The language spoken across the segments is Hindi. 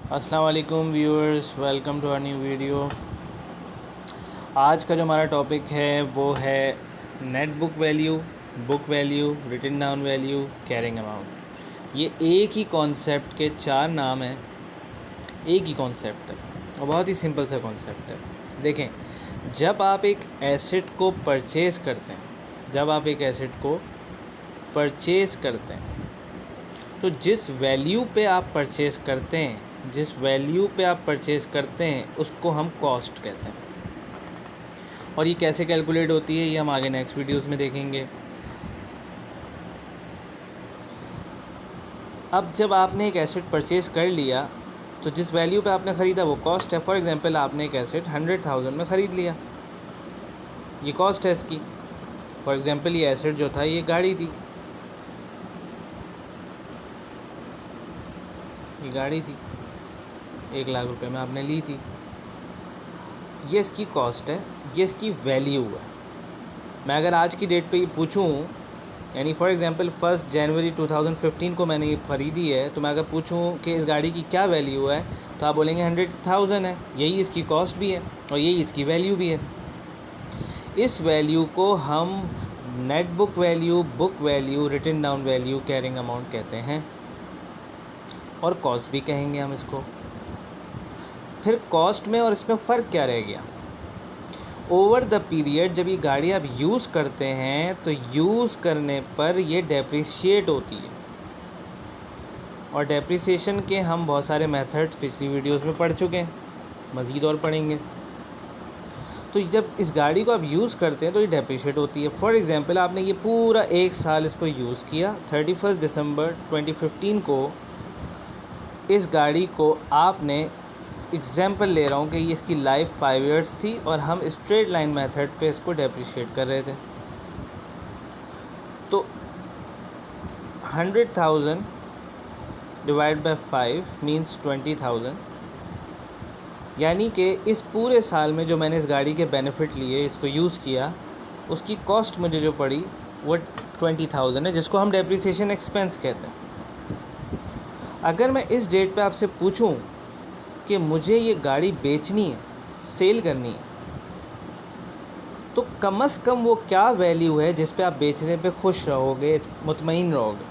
अस्सलाम वालेकुम viewers, welcome to our new video. आज का जो हमारा टॉपिक है वो है net book value, written down value, carrying amount. ये एक ही कॉन्सेप्ट के चार नाम हैं, एक ही कॉन्सेप्ट है और बहुत ही सिंपल सा कॉन्सेप्ट है। देखें, जब आप एक एसेट को परचेज़ करते हैं तो जिस वैल्यू पे आप परचेज़ करते हैं उसको हम कॉस्ट कहते हैं। और ये कैसे कैलकुलेट होती है ये हम आगे नेक्स्ट वीडियोस में देखेंगे। अब जब आपने एक एसेट परचेज़ कर लिया तो जिस वैल्यू पे आपने ख़रीदा वो कॉस्ट है। फॉर एग्जांपल, आपने एक एसेट 100,000 में ख़रीद लिया, ये कॉस्ट है इसकी। फॉर एग्जांपल, ये एसेट जो था ये गाड़ी थी, ये गाड़ी थी 1,00,000 रुपये में आपने ली थी, ये इसकी कॉस्ट है, ये इसकी वैल्यू है। मैं अगर आज की डेट पे ये पूछूं, यानी फॉर एग्जांपल 1 जनवरी 2015 को मैंने ये ख़रीदी है, तो मैं अगर पूछूं कि इस गाड़ी की क्या वैल्यू है तो आप बोलेंगे 100,000 है। यही इसकी कॉस्ट भी है और यही इसकी वैल्यू भी है। इस वैल्यू को हम net book value, written down value, carrying amount कहते हैं और कॉस्ट भी कहेंगे हम इसको। फिर कॉस्ट में और इसमें फ़र्क क्या रह गया? ओवर द पीरियड जब ये गाड़ी आप यूज़ करते हैं तो यूज़ करने पर ये डेप्रिशिएट होती है, और डेप्रिसिएशन के हम बहुत सारे मेथड्स पिछली वीडियोस में पढ़ चुके हैं, मज़ीद और पढ़ेंगे। तो जब इस गाड़ी को आप यूज़ करते हैं तो ये डेप्रिशिएट होती है। फॉर एग्ज़ाम्पल, आपने ये पूरा 1 साल इसको यूज़ किया, 31 दिसंबर 2015 को इस गाड़ी को आपने, एग्ज़ाम्पल ले रहा हूँ कि ये इसकी लाइफ 5 इयर्स थी और हम स्ट्रेट लाइन मेथड पे इसको डेप्रिशिएट कर रहे थे। तो 100,000 डिवाइड बाय 5 मीन्स 20,000, यानी कि इस पूरे साल में जो मैंने इस गाड़ी के बेनिफिट लिए, इसको यूज़ किया, उसकी कॉस्ट मुझे जो पड़ी वो 20,000 है, जिसको हम डेप्रिसिएशन एक्सपेंस कहते हैं। अगर मैं इस डेट पे आपसे पूछूं कि मुझे ये गाड़ी बेचनी है, सेल करनी है, तो कम से कम वो क्या वैल्यू है जिस पे आप बेचने पे खुश रहोगे, मुतमईन रहोगे,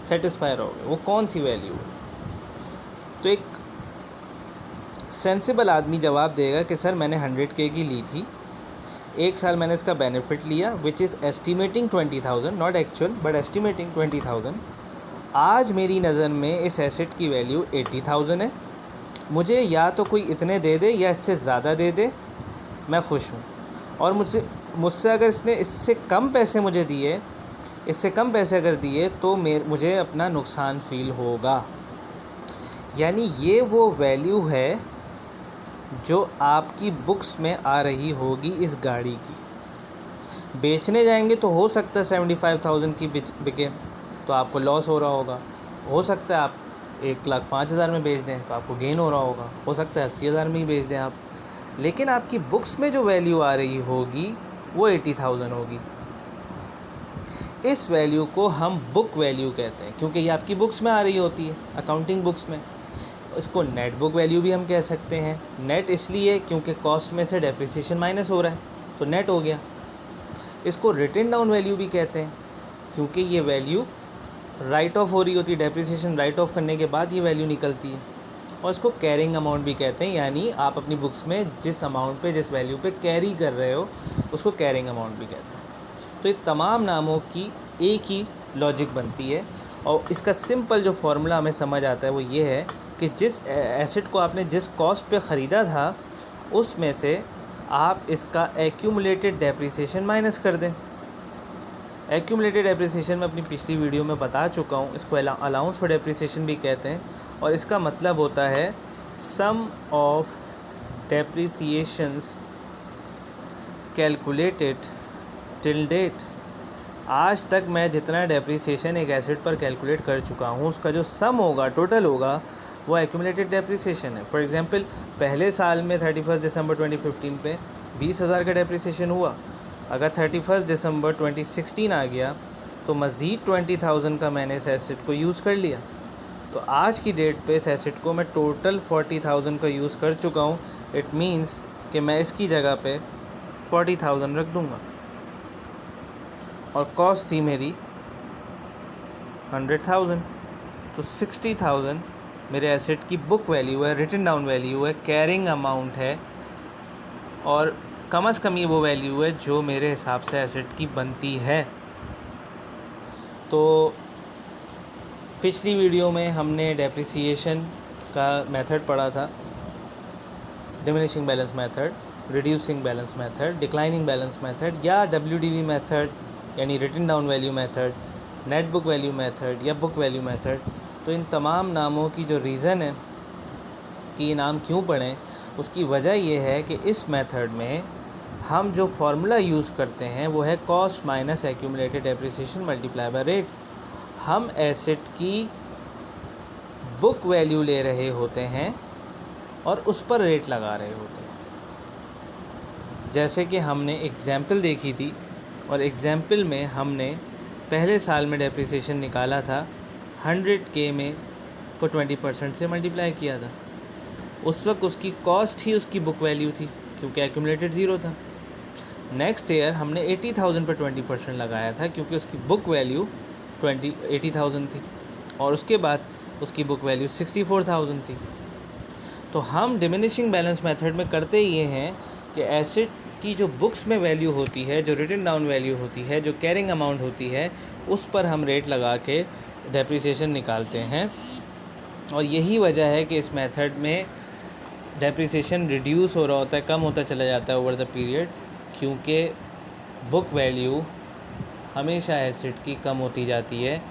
सेटिस्फाई रहोगे, वो कौन सी वैल्यू है? तो एक सेंसिबल आदमी जवाब देगा कि सर मैंने 100K की ली थी, 1 साल मैंने इसका बेनिफिट लिया, which is estimating 20,000, not actual but estimating 20,000। आज मेरी नज़र में इस एसेट की वैल्यू 80,000 है, मुझे या तो कोई इतने दे दे या इससे ज़्यादा दे दे, मैं खुश हूँ। और मुझसे अगर इसने इससे कम पैसे मुझे दिए, इससे कम पैसे अगर दिए तो मुझे अपना नुकसान फ़ील होगा। यानी ये वो वैल्यू है जो आपकी बुक्स में आ रही होगी इस गाड़ी की। बेचने जाएंगे तो हो सकता है 75,000 की बिके तो आपको लॉस हो रहा होगा, हो सकता है आप 1,05,000 में बेच दें तो आपको गेन हो रहा होगा, हो सकता है 80,000 में ही बेच दें आप, लेकिन आपकी बुक्स में जो वैल्यू आ रही होगी वो 80,000 होगी। इस वैल्यू को हम बुक वैल्यू कहते हैं, क्योंकि ये आपकी बुक्स में आ रही होती है, अकाउंटिंग बुक्स में। इसको नेट बुक वैल्यू भी हम कह सकते हैं। नेट इसलिए क्योंकि कॉस्ट में से डेप्रिसिएशन माइनस हो रहा है तो नेट हो गया। इसको रिटन डाउन वैल्यू भी कहते हैं क्योंकि ये वैल्यू राइट ऑफ हो रही होती है, डेप्रिसिएशन राइट ऑफ करने के बाद ये वैल्यू निकलती है। और इसको कैरिंग अमाउंट भी कहते हैं, यानी आप अपनी बुक्स में जिस अमाउंट पे, जिस वैल्यू पे कैरी कर रहे हो उसको कैरिंग अमाउंट भी कहते हैं। तो ये तमाम नामों की एक ही लॉजिक बनती है और इसका सिंपल जो फार्मूला हमें समझ आता है वो ये है कि जिस एसेट को आपने जिस कॉस्ट पे ख़रीदा था उसमें से आप इसका एक्यूमुलेटेड डेप्रिसिएशन माइनस कर दें। एक्यूमुलेटेड डेप्रिसिएशन में अपनी पिछली वीडियो में बता चुका हूँ, इसको अलाउंस फॉर डेप्रिसिएशन भी कहते हैं और इसका मतलब होता है sum of depreciations calculated till date. आज तक मैं जितना डेप्रिसिएशन एक एसेट पर कैलकुलेट कर चुका हूँ उसका जो सम होगा, टोटल होगा, वो एक्यूमुलेटेड डेप्रिसिएशन है। फॉर एग्जांपल, पहले साल में 31 दिसंबर 2015 पे 20,000 का डेप्रिसिएशन हुआ। अगर 31 दिसंबर 2016 आ गया तो मज़ीद 20,000 का मैंने इस एसेट को यूज़ कर लिया, तो आज की डेट पे इस एसेट को मैं टोटल 40,000 का यूज़ कर चुका हूँ। इट मीन्स कि मैं इसकी जगह पे 40,000 रख दूँगा और कॉस्ट थी मेरी 100,000। तो 60,000 मेरे एसेट की बुक वैल्यू है, रिटन डाउन वैल्यू है, कैरिंग अमाउंट है और कम से कम ये वो वैल्यू है जो मेरे हिसाब से एसेट की बनती है। तो पिछली वीडियो में हमने डेप्रिसिएशन का मेथड पढ़ा था, diminishing balance method, reducing balance method, declining balance method या WDV मेथड यानी written down value method, net book value method या बुक वैल्यू मेथड। तो इन तमाम नामों की जो रीज़न है कि ये नाम क्यों पढ़ें, उसकी वजह ये है कि इस मेथड में हम जो फार्मूला यूज़ करते हैं वो है cost minus accumulated depreciation multiply by rate. हम एसेट की बुक वैल्यू ले रहे होते हैं और उस पर रेट लगा रहे होते हैं। जैसे कि हमने एग्ज़ाम्पल देखी थी और एग्ज़ाम्पल में हमने पहले साल में डेप्रिसिएशन निकाला था 100K में को 20% से मल्टीप्लाई किया था। उस वक्त उसकी कॉस्ट ही उसकी बुक वैल्यू थी क्योंकि एक्यूमुलेटेड ज़ीरो था। नेक्स्ट ईयर हमने 80,000 पर 20% लगाया था क्योंकि उसकी बुक वैल्यू 80,000 थी और उसके बाद उसकी बुक वैल्यू 64,000 थी। तो हम डिमिनिशिंग बैलेंस मेथड में करते ये हैं कि एसेट की जो बुक्स में वैल्यू होती है, जो रिटन डाउन वैल्यू होती है, जो कैरिंग अमाउंट होती है, उस पर हम रेट लगा के डेप्रिसिएशन निकालते हैं। और यही वजह है कि इस मेथड में डेप्रिसिएशन रिड्यूस हो रहा होता है, कम होता चला जाता है ओवर द पीरियड, क्योंकि बुक वैल्यू हमेशा एसेट की कम होती जाती है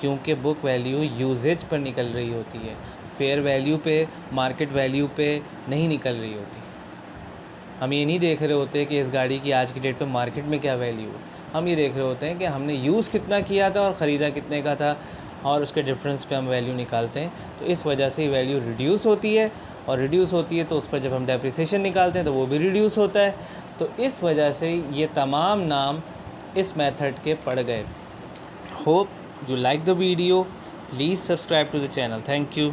क्योंकि बुक वैल्यू यूजेज पर निकल रही होती है, फेयर वैल्यू पे, मार्केट वैल्यू पे नहीं निकल रही होती। हम ये नहीं देख रहे होते कि इस गाड़ी की आज की डेट पे मार्केट में क्या वैल्यू है, हम ये देख रहे होते हैं कि हमने यूज़ कितना किया था और ख़रीदा कितने का था और उसके डिफरेंस पे हम वैल्यू निकालते हैं। तो इस वजह से वैल्यू रिड्यूस होती है और रिड्यूस होती है तो उस पर जब हम डेप्रिसिएशन निकालते हैं तो वो भी रिड्यूस होता है। तो इस वजह से ये तमाम नाम इस मेथड के पड़ गए। Hope you like the video, please subscribe to the channel. Thank you.